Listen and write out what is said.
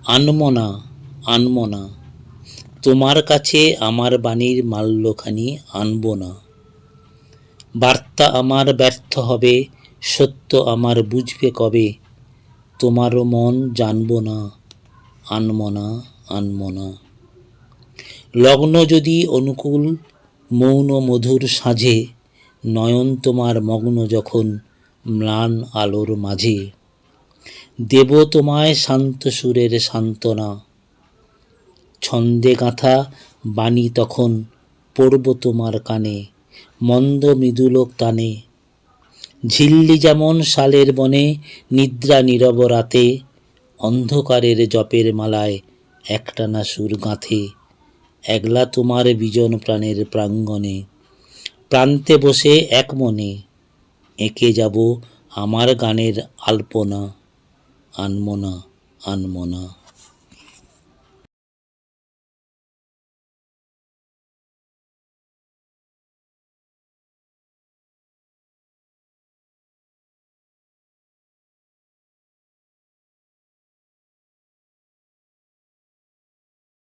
আনমো না, আনমো না, তোমার কাছে আমার বাণীর মাল্যখানি আনব না। বার্তা আমার ব্যর্থ হবে, সত্য আমার বুঝবে কবে, তোমারও মন জানব না, আনমো না, আনমো না। লগ্ন যদি অনুকূল, মৌন মধুর সাঁঝে, নয়ন তোমার মগ্ন যখন ম্লান আলোর মাঝে, দেব তোমায় শান্ত সুরের সান্ত্বনা, ছন্দে গাঁথা বাণী তখন পড়ব তোমার কানে, মন্দ মৃদুলোক টানে। ঝিল্লি যেমন শালের বনে নিদ্রা নীরব রাতে, অন্ধকারের জপের মালায় একটানা সুর গাঁথে, একলা তোমার বিজন প্রাণের প্রাঙ্গণে, প্রান্তে বসে এক মনে এঁকে যাব আমার গানের আলপনা, আনমো না, আনমো না।